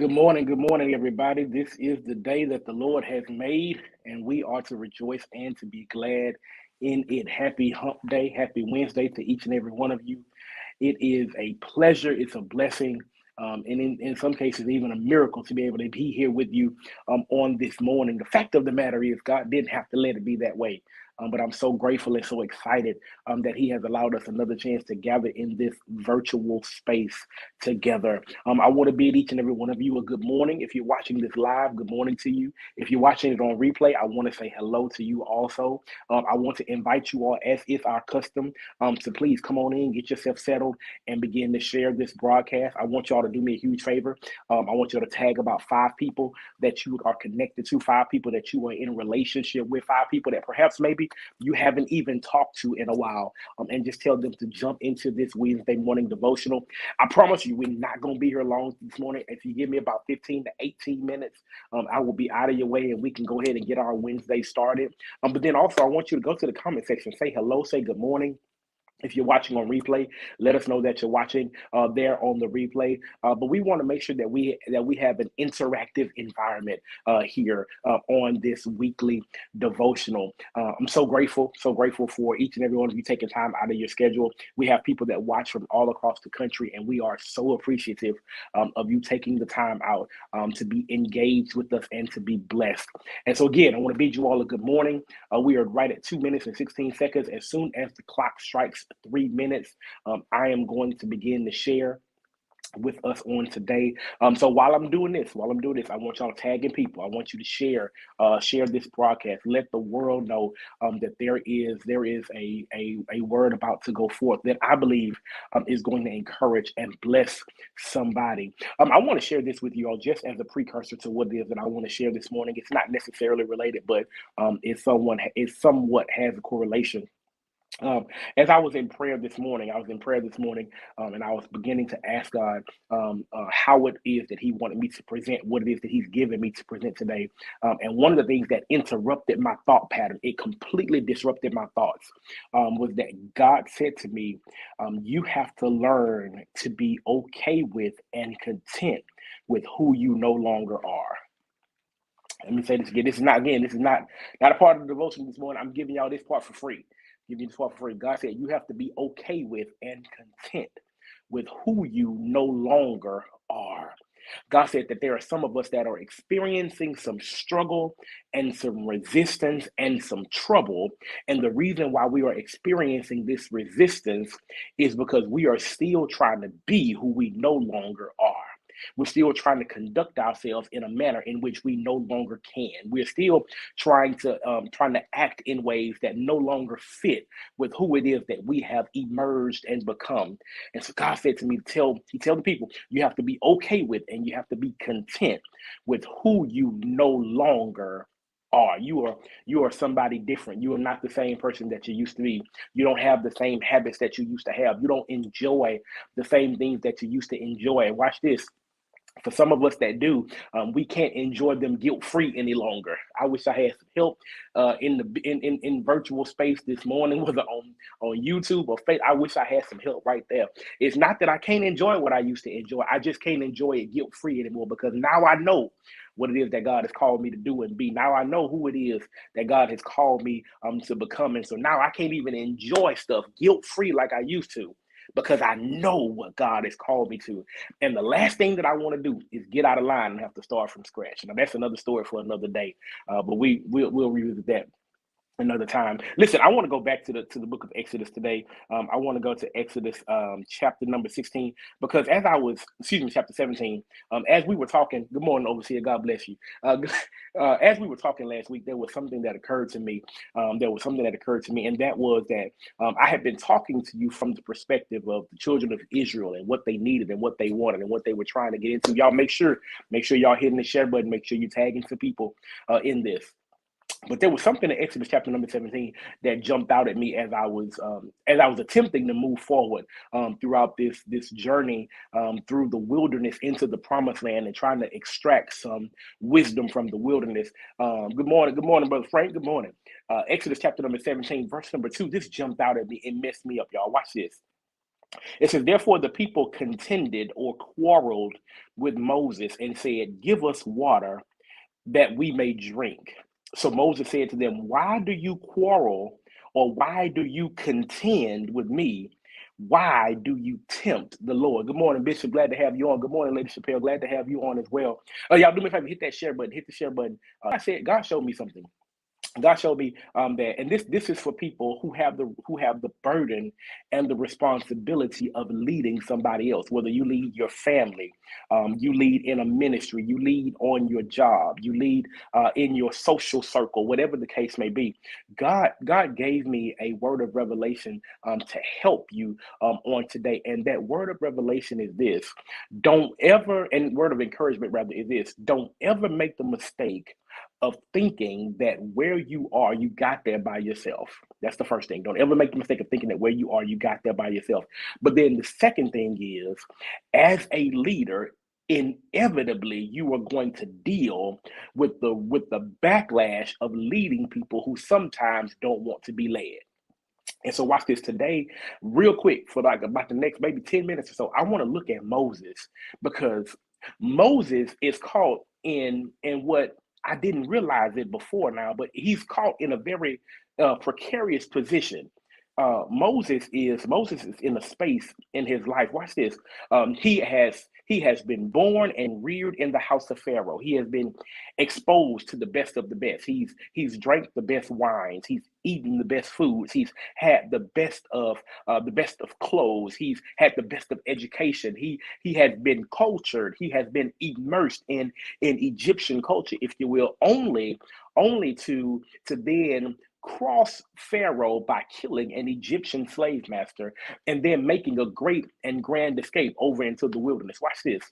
Good morning, everybody. This is the day that the Lord has made, and we are to rejoice and to be glad in it. Happy Hump Day, happy Wednesday to each and every one of you. It is a pleasure, it's a blessing, and in some cases, even a miracle to be able to be here with you on this morning. The fact of the matter is, God didn't have to let it be that way. But I'm so grateful and so excited that He has allowed us another chance to gather in this virtual space together. I want to bid each and every one of you a good morning. If you're watching this live, good morning to you. If you're watching it on replay, I want to say hello to you also. I want to invite you all, as is our custom, to please come on in, get yourself settled, and begin to share this broadcast. I want y'all to do me a huge favor. I want you to tag about 5 people that you are connected to, 5 people that you are in a relationship with, 5 people that perhaps maybe you haven't even talked to in a while, and just tell them to jump into this Wednesday morning devotional. I promise you, we're not going to be here long this morning. If you give me about 15 to 18 minutes, I will be out of your way and we can go ahead and get our Wednesday started. But then also, I want you to go to the comment section, say hello, say good morning. If you're watching on replay, let us know that you're watching there on the replay. But we want to make sure that we have an interactive environment here on this weekly devotional. I'm so grateful for each and every one of you taking time out of your schedule. We have people that watch from all across the country, and we are so appreciative of you taking the time out to be engaged with us and to be blessed. And so again, I want to bid you all a good morning. We are right at 2 minutes and 16 seconds. As soon as the clock strikes 3 minutes, I am going to begin to share with us on today. So while I'm doing this, I want y'all tagging people. I want you to share this broadcast. Let the world know that there is a word about to go forth that I believe is going to encourage and bless somebody. I want to share this with you all just as a precursor to what it is that I want to share this morning. It's not necessarily related, but it somewhat has a correlation. As I was in prayer this morning, and I was beginning to ask God how it is that He wanted me to present what it is that He's given me to present today. And one of the things that interrupted my thought pattern, it completely disrupted my thoughts, was that God said to me, you have to learn to be okay with and content with who you no longer are. Let me say this again. This is not a part of the devotion this morning. I'm giving y'all this part for free. Giving you this part for free. God said you have to be okay with and content with who you no longer are. God said that there are some of us that are experiencing some struggle and some resistance and some trouble. And the reason why we are experiencing this resistance is because we are still trying to be who we no longer are. We're still trying to conduct ourselves in a manner in which we no longer can. We're still trying to act in ways that no longer fit with who it is that we have emerged and become. And so God said to me, tell the people, you have to be okay with and you have to be content with who you no longer are. You are somebody different. You are not the same person that you used to be. You don't have the same habits that you used to have. You don't enjoy the same things that you used to enjoy. And watch this. For some of us that do, we can't enjoy them guilt-free any longer. I wish I had some help in virtual space this morning, whether on YouTube or Facebook. I wish I had some help right there. It's not that I can't enjoy what I used to enjoy. I just can't enjoy it guilt-free anymore because now I know what it is that God has called me to do and be. Now I know who it is that God has called me to become. And so now I can't even enjoy stuff guilt-free like I used to because I know what God has called me to. And the last thing that I want to do is get out of line and have to start from scratch. Now that's another story for another day, but we'll revisit that another time. Listen, I want to go back to the book of Exodus today. I want to go to Exodus chapter number 16 because chapter 17. As we were talking, good morning, overseer. God bless you. As we were talking last week, there was something that occurred to me. And that was that I had been talking to you from the perspective of the children of Israel and what they needed and what they wanted and what they were trying to get into. Y'all make sure y'all hitting the share button. Make sure you're tagging some people in this. But there was something in Exodus chapter number 17 that jumped out at me as I was attempting to move forward throughout this journey through the wilderness into the promised land and trying to extract some wisdom from the wilderness. Good morning, Brother Frank. Good morning. Exodus chapter number 17, verse number 2. This jumped out at me. It messed me up, y'all. Watch this. It says, therefore, the people contended or quarreled with Moses and said, give us water that we may drink. So Moses said to them, why do you quarrel or why do you contend with me? Why do you tempt the Lord? Good morning, Bishop. Glad to have you on. Good morning, Lady Chappelle. Glad to have you on as well. Y'all do me a favor, hit that share button. Hit the share button. I said, God showed me something. God showed me that, and this is for people who have the burden and the responsibility of leading somebody else. Whether you lead your family, you lead in a ministry, you lead on your job, you lead in your social circle, whatever the case may be. God gave me a word of revelation to help you on today, and that word of revelation is this: don't ever, and word of encouragement rather is this: don't ever make the mistake of thinking that where you are, you got there by yourself. That's the first thing. Don't ever make the mistake of thinking that where you are, you got there by yourself. But then the second thing is, as a leader, inevitably you are going to deal with the backlash of leading people who sometimes don't want to be led. And so watch this today, real quick, for like about the next maybe 10 minutes or so. I want to look at Moses, because Moses is caught in what I didn't realize it before now, but he's caught in a very precarious position. Moses is in a space in his life. Watch this. He has been born and reared in the house of Pharaoh. He has been exposed to the best of the best. He's drank the best wines. He's eaten the best foods. He's had the best of clothes. He's had the best of education. He has been cultured. He has been immersed in Egyptian culture, if you will, only to then cross Pharaoh by killing an Egyptian slave master and then making a great and grand escape over into the wilderness. Watch this.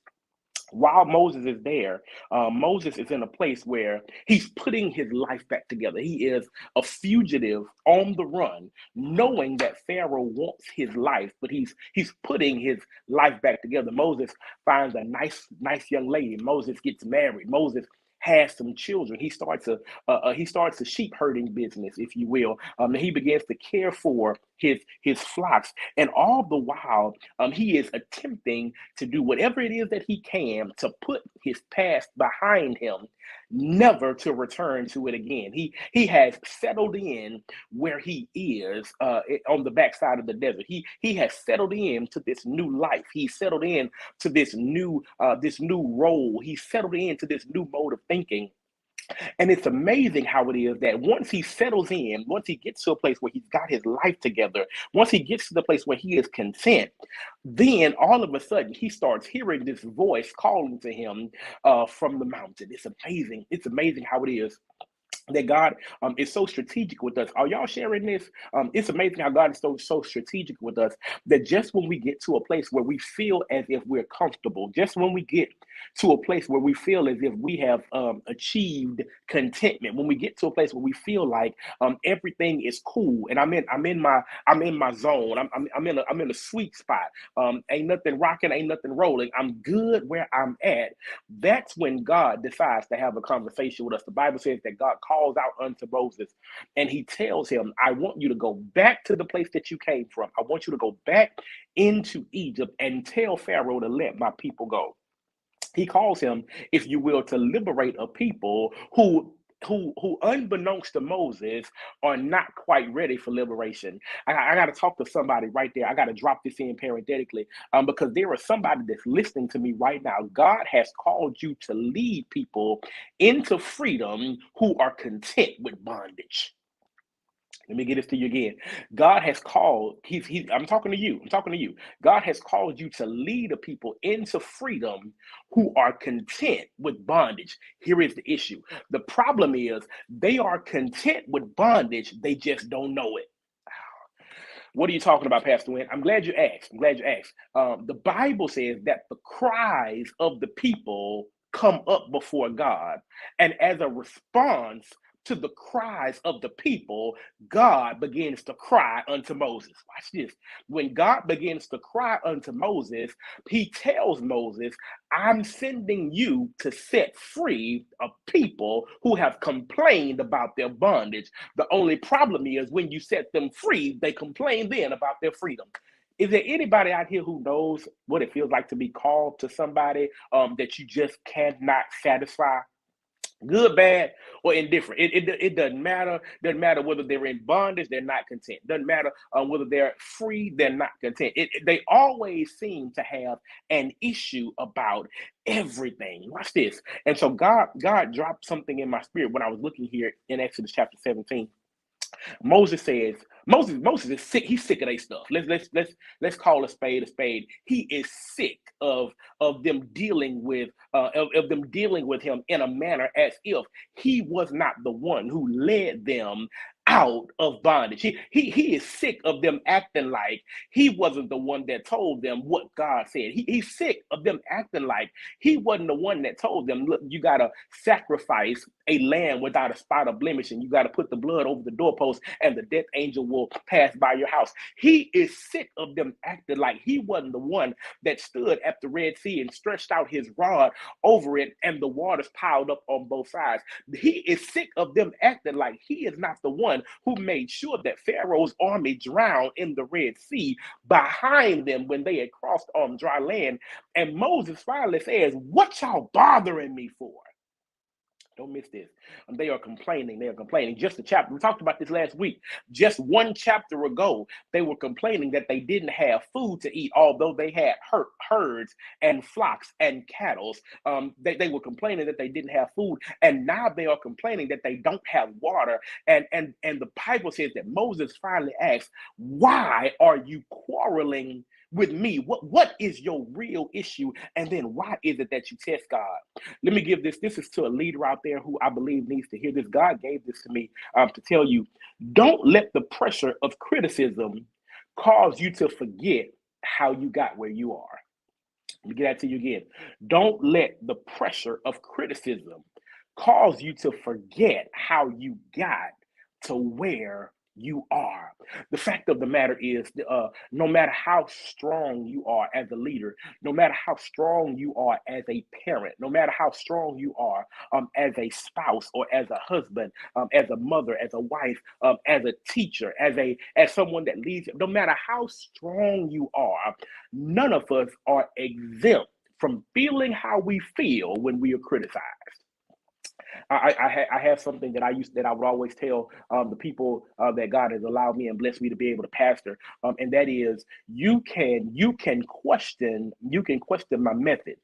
While Moses is there, Moses is in a place where he's putting his life back together. He is a fugitive on the run, knowing that Pharaoh wants his life, but he's putting his life back together. Moses finds a nice young lady. Moses gets married. Moses has some children. He starts a sheep herding business, if you will. And he begins to care for his flocks, and all the while, he is attempting to do whatever it is that he can to put his past behind him, never to return to it again. He has settled in where he is on the backside of the desert. He has settled in to this new life. He settled in to this new role. He settled into this new mode of thinking. And it's amazing how it is that once he settles in, once he gets to a place where he's got his life together, once he gets to the place where he is content, then all of a sudden he starts hearing this voice calling to him from the mountain. It's amazing. It's amazing how it is that God is so strategic with us. Are y'all sharing this? It's amazing how God is so strategic with us, that just when we get to a place where we feel as if we're comfortable, just when we get to a place where we feel as if we have achieved contentment, when we get to a place where we feel like everything is cool, and I'm in my zone. I'm in a sweet spot. Ain't nothing rocking, ain't nothing rolling. I'm good where I'm at. That's when God decides to have a conversation with us. The Bible says that God calls out unto Moses and he tells him, I want you to go back to the place that you came from. I want you to go back into Egypt and tell Pharaoh to let my people go. He calls him, if you will, to liberate a people who unbeknownst to Moses are not quite ready for liberation. I got to talk to somebody right there. I got to drop this in parenthetically, because there is somebody that's listening to me right now. God has called you to lead people into freedom who are content with bondage. Let me get this to you again. God has called, I'm talking to you. I'm talking to you. God has called you to lead a people into freedom who are content with bondage. Here is the issue. The problem is they are content with bondage. They just don't know it. What are you talking about, Pastor Wynn? I'm glad you asked. The Bible says that the cries of the people come up before God. And as a response to the cries of the people, God begins to cry unto Moses. Watch this. When God begins to cry unto Moses, he tells Moses, I'm sending you to set free a people who have complained about their bondage. The only problem is when you set them free, they complain then about their freedom. Is there anybody out here who knows what it feels like to be called to somebody that you just cannot satisfy? Good, bad, or indifferent. It doesn't matter. Doesn't matter whether they're in bondage, they're not content. Doesn't matter whether they're free, they're not content. They always seem to have an issue about everything. Watch this. And so God dropped something in my spirit when I was looking here in Exodus chapter 17. Moses says, Moses is sick. He's sick of their stuff. Let's call a spade a spade. He is sick of them dealing with of them dealing with him in a manner as if he was not the one who led them out of bondage. He is sick of them acting like he wasn't the one that told them what God said. He's sick of them acting like he wasn't the one that told them, look, you gotta sacrifice a lamb without a spot or blemish, and you got to put the blood over the doorpost, and the death angel will pass by your house. He is sick of them acting like he wasn't the one that stood at the Red Sea and stretched out his rod over it, and the waters piled up on both sides. He is sick of them acting like he is not the one who made sure that Pharaoh's army drowned in the Red Sea behind them when they had crossed on dry land. And Moses finally says, what y'all bothering me for? Don't miss this. They are complaining. They are complaining. Just a chapter. We talked about this last week. Just one chapter ago, they were complaining that they didn't have food to eat, although they had herds and flocks and cattle. They were complaining that they didn't have food, and now they are complaining that they don't have water. And the Bible says that Moses finally asks, "Why are you quarreling with me? What is your real issue? And then why is it that you test God?" Let me give this. This is to a leader out there who I believe needs to hear this. God gave this to me to tell you, don't let the pressure of criticism cause you to forget how you got where you are. Let me get that to you again. Don't let the pressure of criticism cause you to forget how you got to where you are. The fact of the matter is, no matter how strong you are as a leader, no matter how strong you are as a parent, no matter how strong you are as a spouse or as a husband, as a mother, as a wife, as a teacher, as someone that leads, no matter how strong you are, none of us are exempt from feeling how we feel when we are criticized. I have something that I would always tell the people that God has allowed me and blessed me to be able to pastor, and that is, you can question my method,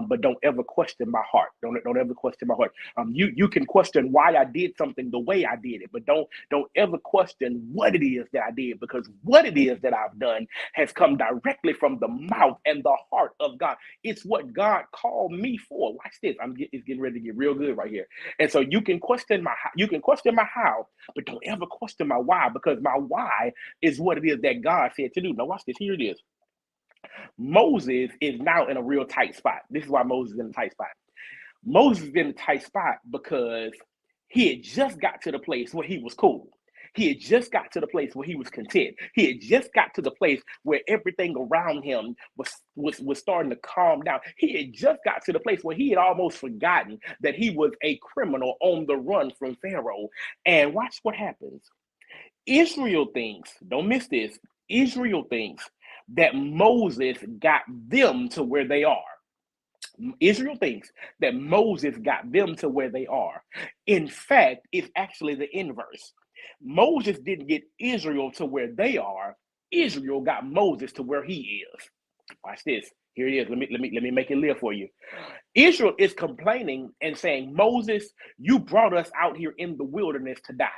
but don't ever question my heart. Don't ever question my heart. You can question why I did something the way I did it, but don't ever question what it is that I did, because what it is that I've done has come directly from the mouth and the heart of God. It's what God called me for. Watch this. It's getting ready to get real good right here. And so you can question my how, but don't ever question my why, because my why is what it is that God said to do. Now watch this. Here it is. Moses is now in a real tight spot. This is why Moses is in a tight spot. Moses is in a tight spot because he had just got to the place where he was cool. He had just got to the place where he was content. He had just got to the place where everything around him was starting to calm down. He had just got to the place where he had almost forgotten that he was a criminal on the run from Pharaoh. And watch what happens. Israel thinks, don't miss this, Israel thinks that Moses got them to where they are. Israel thinks that Moses got them to where they are. In fact, it's actually the inverse. Moses didn't get Israel to where they are. Israel got Moses to where he is. Watch this. Here it is. Let me make it clear for you. Israel is complaining and saying, Moses, you brought us out here in the wilderness to die.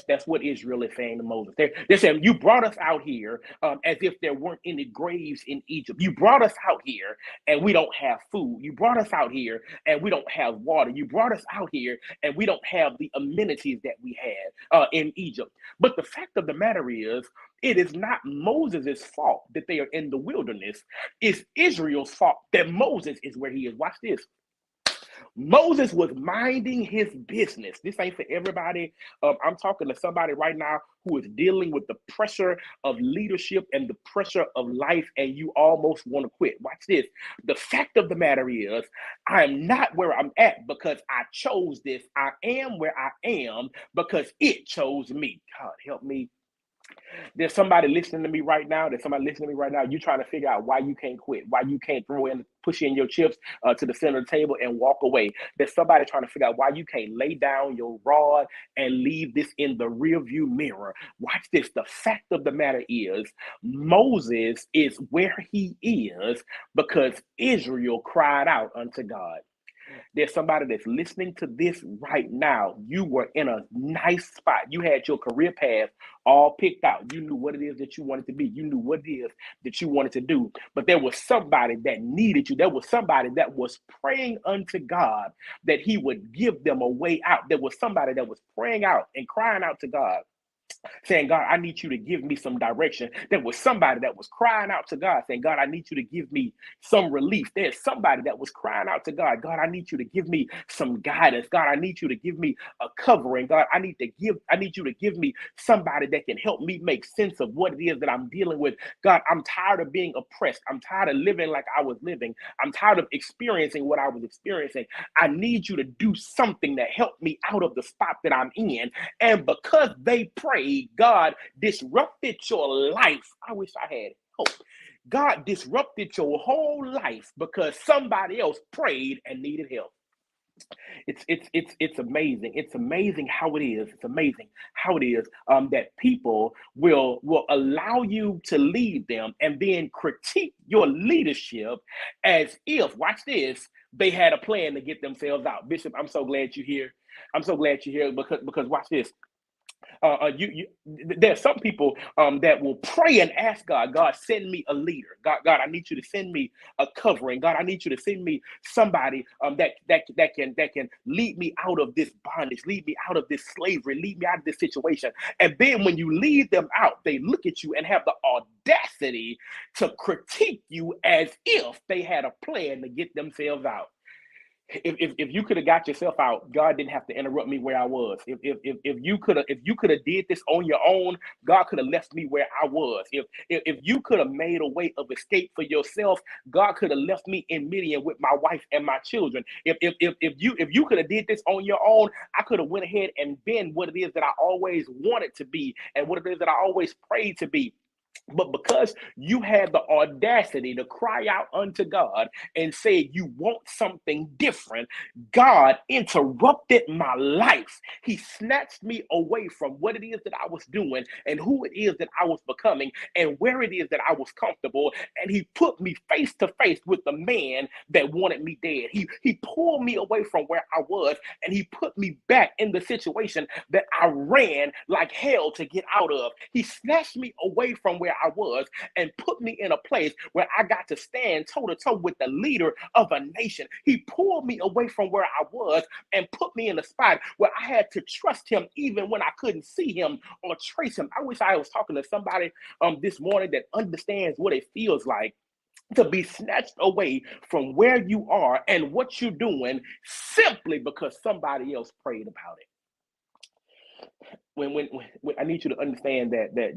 That's what Israel is saying to Moses. They're saying, you brought us out here as if there weren't any graves in Egypt. You brought us out here and we don't have food. You brought us out here and we don't have water. You brought us out here and we don't have the amenities that we had in Egypt. But the fact of the matter is, it is not Moses' fault that they are in the wilderness. It's Israel's fault that Moses is where he is. Watch this. Moses was minding his business. This ain't for everybody. I'm talking to somebody right now who is dealing with the pressure of leadership and the pressure of life, and you almost want to quit. Watch this. The fact of the matter is, I am not where I'm at because I chose this. I am where I am because it chose me. God, help me. There's somebody listening to me right now. There's somebody listening to me right now. You're trying to figure out why you can't quit, why you can't push in your chips to the center of the table and walk away. There's somebody trying to figure out why you can't lay down your rod and leave this in the rearview mirror. Watch this. The fact of the matter is, Moses is where he is because Israel cried out unto God. There's somebody that's listening to this right now. You were in a nice spot. You had your career path all picked out. You knew what it is that you wanted to be. You knew what it is that you wanted to do. But there was somebody that needed you. There was somebody that was praying unto God that he would give them a way out. There was somebody that was praying out and crying out to God, saying, God, I need you to give me some direction. There was somebody that was crying out to God, saying, God, I need you to give me some relief. There's somebody that was crying out to God, God, I need you to give me some guidance. God, I need you to give me a covering. God, I need you to give me somebody that can help me make sense of what it is that I'm dealing with. God, I'm tired of being oppressed. I'm tired of living like I was living. I'm tired of experiencing what I was experiencing. I need you to do something to help me out of the spot that I'm in. And because they prayed, God disrupted your life. I wish I had hope. God disrupted your whole life because somebody else prayed and needed help. It's amazing. It's amazing how it is. It's amazing how it is that people will allow you to lead them and then critique your leadership as if, watch this, they had a plan to get themselves out. Bishop, I'm so glad you're here. I'm so glad you're here because watch this. There's some people that will pray and ask God, God, send me a leader. God, I need you to send me a covering. God, I need you to send me somebody that can lead me out of this bondage, lead me out of this slavery, lead me out of this situation. And then when you lead them out, they look at you and have the audacity to critique you as if they had a plan to get themselves out. If you could have got yourself out, God didn't have to interrupt me where I was. If you could have did this on your own, God could have left me where I was. If you could have made a way of escape for yourself, God could have left me in Midian with my wife and my children. If you could have did this on your own, I could have went ahead and been what it is that I always wanted to be and what it is that I always prayed to be. But because you had the audacity to cry out unto God and say you want something different, God interrupted my life. He snatched me away from what it is that I was doing and who it is that I was becoming and where it is that I was comfortable. And he put me face to face with the man that wanted me dead. He pulled me away from where I was and he put me back in the situation that I ran like hell to get out of. He snatched me away from where I was and put me in a place where I got to stand toe to toe with the leader of a nation. He pulled me away from where I was and put me in a spot where I had to trust him even when I couldn't see him or trace him. I wish I was talking to somebody this morning that understands what it feels like to be snatched away from where you are and what you're doing simply because somebody else prayed about it. When I need you to understand that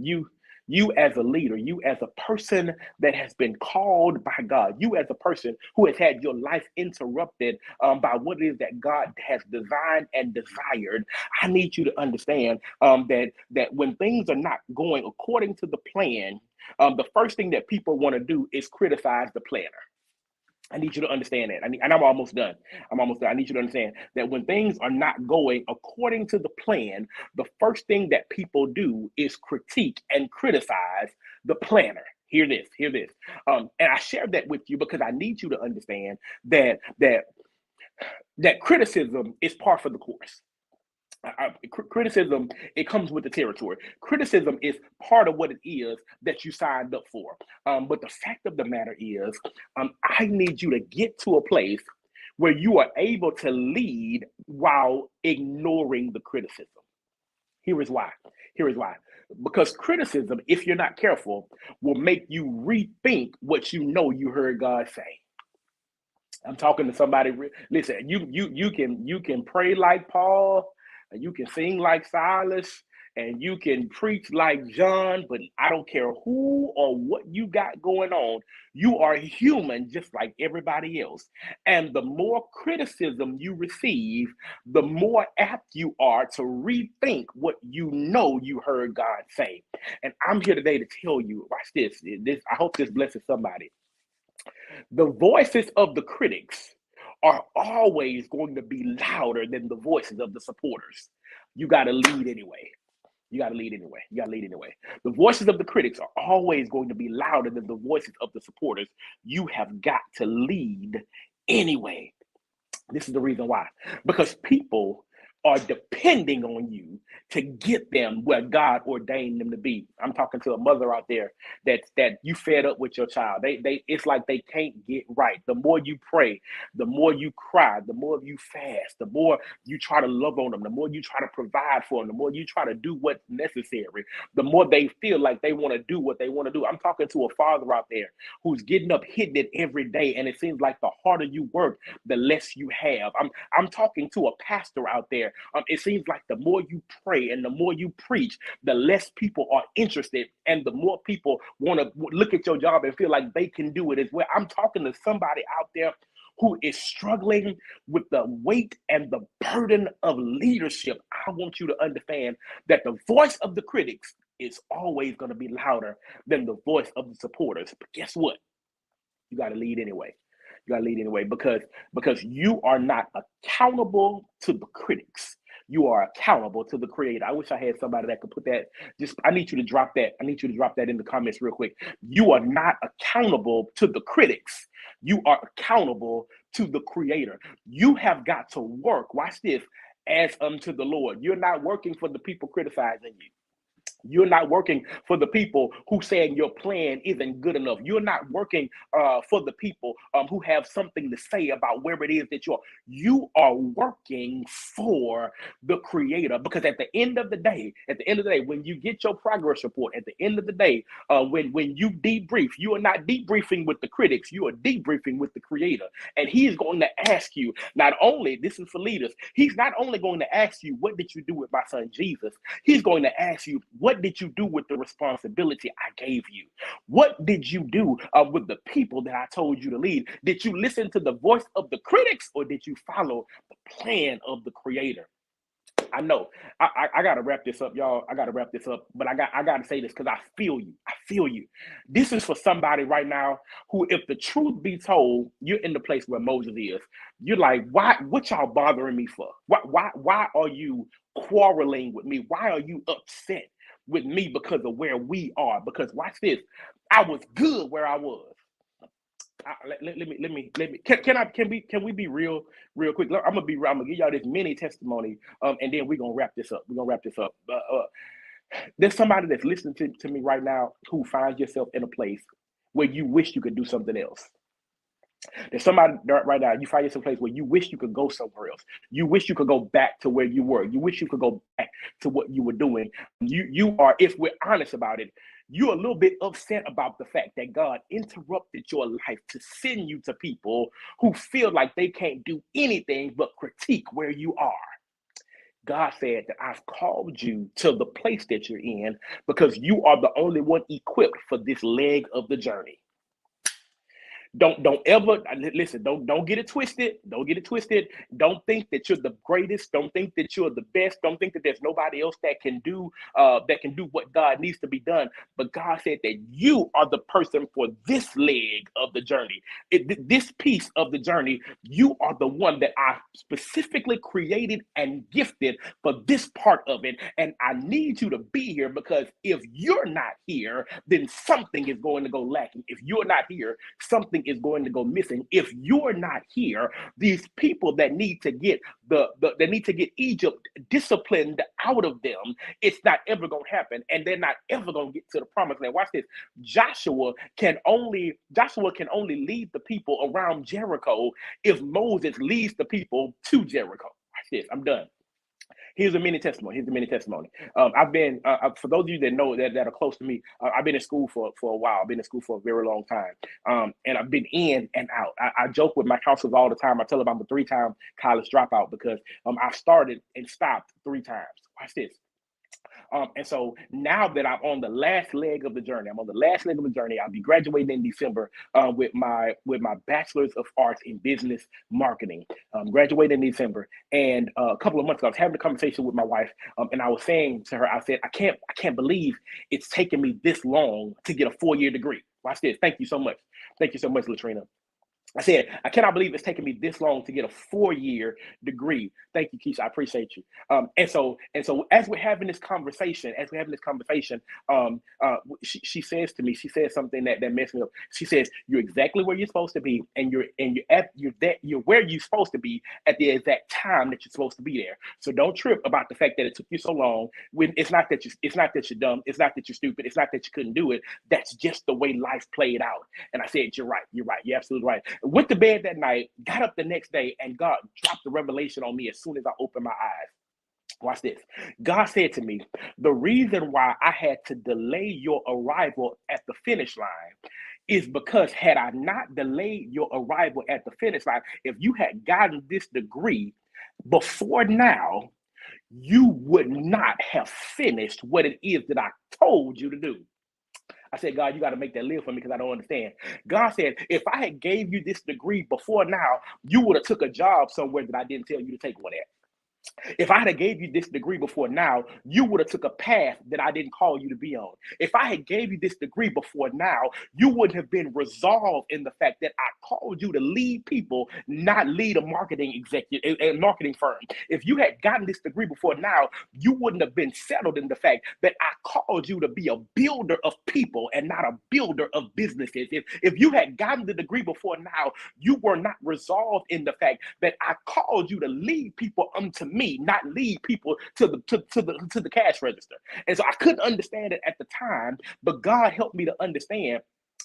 you as a leader, you as a person that has been called by God, you as a person who has had your life interrupted by what it is that God has designed and desired, I need you to understand that when things are not going according to the plan, the first thing that people want to do is criticize the planner. I need you to understand that. And I'm almost done. I'm almost done. I need you to understand that when things are not going according to the plan, the first thing that people do is critique and criticize the planner. Hear this, hear this. And I share that with you because I need you to understand that criticism is par for the course. Criticism, it comes with the territory. Criticism is part of what it is that you signed up for. But the fact of the matter is, I need you to get to a place where you are able to lead while ignoring the criticism. Here is why. Here is why. Because criticism, if you're not careful, will make you rethink what you know you heard God say. I'm talking to somebody. Listen, you can pray like Paul, and you can sing like Silas, and you can preach like John, but I don't care who or what you got going on. You are human just like everybody else. And the more criticism you receive, the more apt you are to rethink what you know you heard God say. And I'm here today to tell you, watch this. I hope this blesses somebody. The voices of the critics are always going to be louder than the voices of the supporters. You got to lead anyway. You got to lead anyway. You got to lead anyway. The voices of the critics are always going to be louder than the voices of the supporters. You have got to lead anyway. This is the reason why. Because people are depending on you to get them where God ordained them to be. I'm talking to a mother out there that you fed up with your child. They it's like they can't get right. The more you pray, the more you cry, the more you fast, the more you try to love on them, the more you try to provide for them, the more you try to do what's necessary, the more they feel like they want to do what they want to do. I'm talking to a father out there who's getting up, hitting it every day, and it seems like the harder you work, the less you have. I'm talking to a pastor out there. It seems like the more you pray and the more you preach, the less people are interested, and the more people want to look at your job and feel like they can do it as well. I'm talking to somebody out there who is struggling with the weight and the burden of leadership. I want you to understand that the voice of the critics is always going to be louder than the voice of the supporters. But guess what? You got to lead anyway. You got to lead anyway because you are not accountable to the critics. You are accountable to the creator. I wish I had somebody that could put that. I need you to drop that. I need you to drop that in the comments real quick. You are not accountable to the critics. You are accountable to the creator. You have got to work, watch this, as unto the Lord. You're not working for the people criticizing you. You're not working for the people who saying your plan isn't good enough. You're not working for the people who have something to say about where it is that you're. You are working for the creator, because at the end of the day, when you get your progress report, at the end of the day, when you debrief, you are not debriefing with the critics. You are debriefing with the creator. And he is going to ask you, not only, this is for leaders, he's not only going to ask you, what did you do with my son Jesus? He's going to ask you, what did you do with the responsibility I gave you? What did you do with the people that I told you to lead? Did you listen to the voice of the critics, or did you follow the plan of the creator? I know I gotta wrap this up, y'all. I gotta wrap this up, but I gotta say this because I feel you. I feel you. This is for somebody right now who, if the truth be told, you're in the place where Moses is. You're like, why? What y'all bothering me for? Why are you quarreling with me? Why are you upset with me because of where we are? Because watch this, I was good where I was. Let me can we be real quick? I'm gonna give y'all this mini testimony, and then we're gonna wrap this up. There's somebody that's listening to me right now who finds yourself in a place where you wish you could do something else. There's somebody right now, you find yourself in a place where you wish you could go somewhere else. You wish you could go back to where you were. You wish you could go back to what you were doing. You are, if we're honest about it, you're a little bit upset about the fact that God interrupted your life to send you to people who feel like they can't do anything but critique where you are. God said that I've called you to the place that you're in because you are the only one equipped for this leg of the journey. Don't ever listen. Don't get it twisted. Don't get it twisted. Don't think that you're the greatest. Don't think that you're the best. Don't think that there's nobody else that can do what God needs to be done. But God said that you are the person for this leg of the journey. This piece of the journey, you are the one that I specifically created and gifted for this part of it. And I need you to be here, because if you're not here, then something is going to go lacking. If you're not here, something is going to go missing. If you're not here, these people that need to get Egypt disciplined out of them, it's not ever going to happen, and they're not ever going to get to the promised land. Watch this. Joshua can only lead the people around Jericho if Moses leads the people to Jericho. Watch this. I'm done. Here's a mini testimony. I've been, for those of you that know that are close to me, I've been in school for a while. I've been in school for a very long time. And I've been in and out. I joke with my counselors all the time. I tell them I'm a 3-time college dropout because I started and stopped 3 times. Watch this. And so now that I'm on the last leg of the journey, I'll be graduating in December with my bachelor's of arts in business marketing. Graduating in December, and a couple of months ago, I was having a conversation with my wife, and I was saying to her, I said, I can't believe it's taken me this long to get a 4-year degree. Watch this. Thank you so much. Thank you so much, Latrina. I said, I cannot believe it's taken me this long to get a 4-year degree. Thank you, Keisha. I appreciate you. And so as we're having this conversation, she says to me, she says something that messed me up. She says, "You're exactly where you're supposed to be, and you're where you're supposed to be at the exact time that you're supposed to be there. So don't trip about the fact that it took you so long. When it's not that you're dumb, it's not that you're stupid, it's not that you couldn't do it. That's just the way life played out." And I said, "You're right. You're absolutely right." Went to bed that night, got up the next day, and God dropped the revelation on me as soon as I opened my eyes. Watch this. God said to me, "The reason why I had to delay your arrival at the finish line is because had I not delayed your arrival at the finish line, if you had gotten this degree before now, you would not have finished what it is that I told you to do." I said, "God, you got to make that live for me because I don't understand." God said, "If I had gave you this degree before now, you would have took a job somewhere that I didn't tell you to take one at. If I had gave you this degree before now, you would have took a path that I didn't call you to be on. If I had gave you this degree before now, you wouldn't have been resolved in the fact that I called you to lead people, not lead a marketing executive, a marketing firm. If you had gotten this degree before now, you wouldn't have been settled in the fact that I called you to be a builder of people and not a builder of businesses. If you had gotten the degree before now, you were not resolved in the fact that I called you to lead people unto me, not lead people to the cash register." And so I couldn't understand it at the time, but God helped me to understand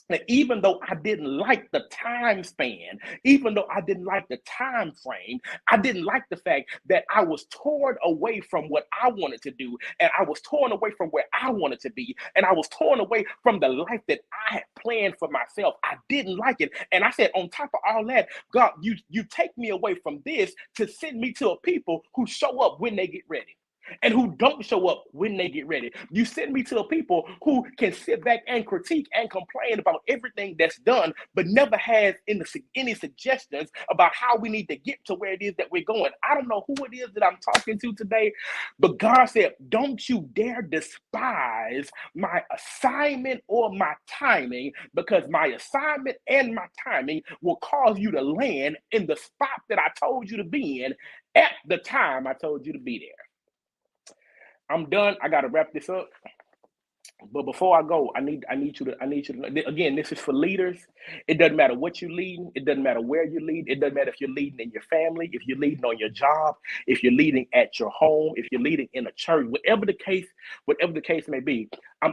that even though I didn't like the time span, even though I didn't like the time frame, I didn't like the fact that I was torn away from what I wanted to do, and I was torn away from where I wanted to be, and I was torn away from the life that I had planned for myself. I didn't like it. And I said, on top of all that, God, you take me away from this to send me to a people who show up when they get ready and who don't show up when they get ready. You send me to a people who can sit back and critique and complain about everything that's done, but never has any suggestions about how we need to get to where it is that we're going. I don't know who it is that I'm talking to today, but God said, "Don't you dare despise my assignment or my timing, because my assignment and my timing will cause you to land in the spot that I told you to be in at the time I told you to be there." I'm done. I got to wrap this up. But before I go, I need you to know, again, this is for leaders. It doesn't matter what you're leading. It doesn't matter where you lead. It doesn't matter if you're leading in your family, if you're leading on your job, if you're leading at your home, if you're leading in a church, whatever the case may be.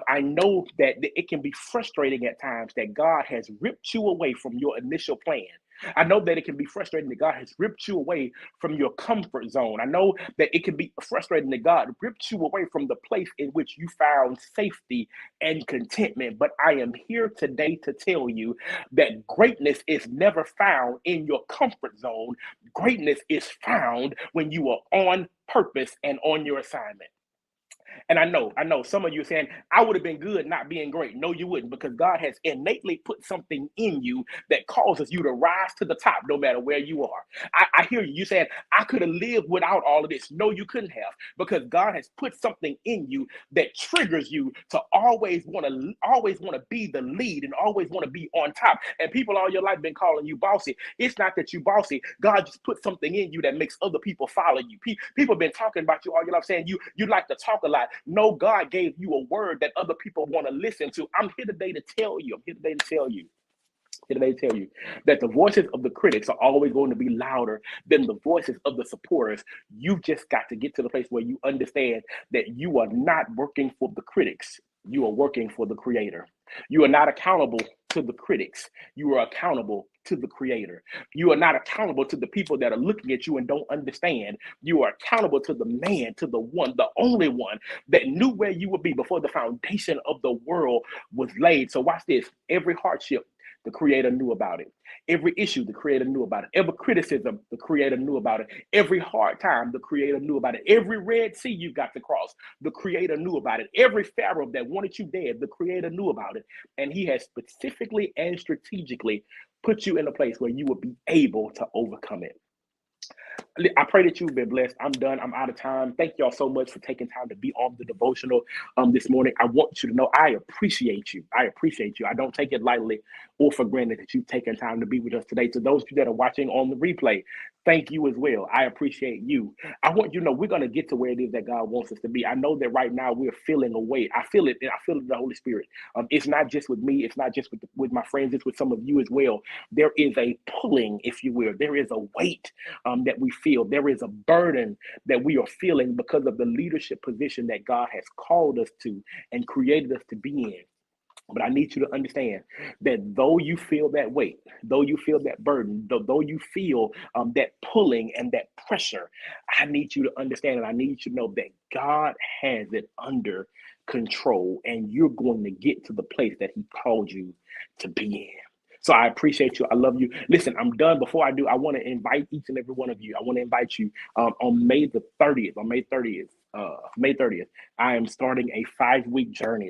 I know that it can be frustrating at times that God has ripped you away from your initial plan. I know that it can be frustrating that God has ripped you away from your comfort zone. I know that it can be frustrating that God ripped you away from the place in which you found safety and contentment. But I am here today to tell you that greatness is never found in your comfort zone. Greatness is found when you are on purpose and on your assignment. And I know some of you are saying, "I would have been good not being great." No, you wouldn't, because God has innately put something in you that causes you to rise to the top no matter where you are. I hear you. You saying, "I could have lived without all of this." No, you couldn't have, because God has put something in you that triggers you to always want to be the lead and always want to be on top. And people all your life been calling you bossy. It's not that you bossy. God just put something in you that makes other people follow you. People been talking about you all your life, saying you like to talk a lot. No, God gave you a word that other people want to listen to. I'm here today to tell you. That the voices of the critics are always going to be louder than the voices of the supporters. You've just got to get to the place where you understand that you are not working for the critics. You are working for the Creator. You are not accountable to the critics. You are accountable to the Creator. You are not accountable to the people that are looking at you and don't understand. You are accountable to the man, to the one, the only one that knew where you would be before the foundation of the world was laid. So watch this. Every hardship the Creator knew about it. Every issue, the Creator knew about it. Every criticism, the Creator knew about it. Every hard time, the Creator knew about it. Every Red Sea you got to cross, the Creator knew about it. Every Pharaoh that wanted you dead, the Creator knew about it. And He has specifically and strategically put you in a place where you will be able to overcome it. I pray that you've been blessed. I'm done. I'm out of time. Thank y'all so much for taking time to be on the devotional this morning. I want you to know I appreciate you. I appreciate you. I don't take it lightly or for granted that you've taken time to be with us today. To those of you that are watching on the replay, thank you as well. I appreciate you. I want you to know we're going to get to where it is that God wants us to be. I know that right now we're feeling a weight. I feel it. I feel it in the Holy Spirit. It's not just with me. It's not just with my friends. It's with some of you as well. There is a pulling, if you will. There is a weight that we feel. There is a burden that we are feeling because of the leadership position that God has called us to and created us to be in. But I need you to understand that though you feel that weight, though you feel that burden, though you feel that pulling and that pressure, I need you to understand and I need you to know that God has it under control and you're going to get to the place that He called you to be in. So I appreciate you. I love you. Listen, I'm done. Before I do, I want to invite each and every one of you. I want to invite you on May the 30th, May 30th, I am starting a 5-week journey,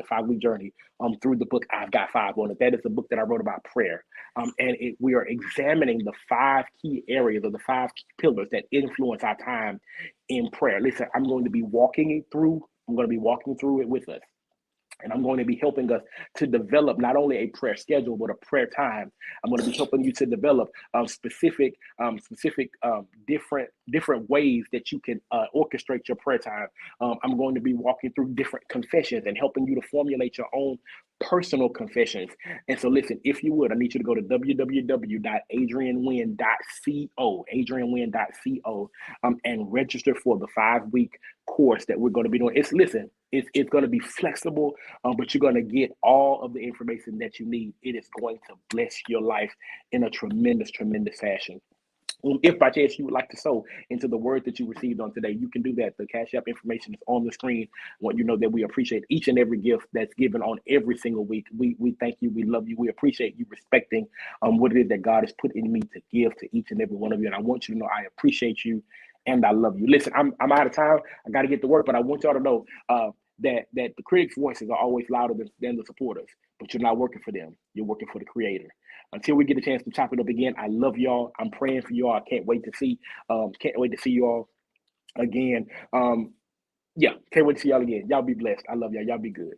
through the book I've Got Five on it. That is the book that I wrote about prayer. We are examining the 5 key areas or the 5 key pillars that influence our time in prayer. Listen, I'm going to be walking it through. I'm going to be walking through it with us. And I'm going to be helping us to develop not only a prayer schedule, but a prayer time. I'm going to be helping you to develop specific different ways that you can orchestrate your prayer time. I'm going to be walking through different confessions and helping you to formulate your own personal confessions. And so listen, if you would, I need you to go to www.adrianwynn.co, and register for the 5-week course that we're going to be doing. It's going to be flexible, but you're going to get all of the information that you need. It is going to bless your life in a tremendous fashion. If by chance you would like to sow into the word that you received on today, you can do that. The Cash App information is on the screen. I want you to know that we appreciate each and every gift that's given on every single week. We thank you. We love you. We appreciate you respecting what it is that God has put in me to give to each and every one of you. And I want you to know I appreciate you and I love you. Listen, I'm out of time. I got to get to work, but I want y'all to know that the critics' voices are always louder than the supporters, but you're not working for them. You're working for the Creator. Until we get a chance to chop it up again, I love y'all. I'm praying for y'all. I can't wait to see you all again. Can't wait to see y'all again. Y'all be blessed. I love y'all. Y'all be good.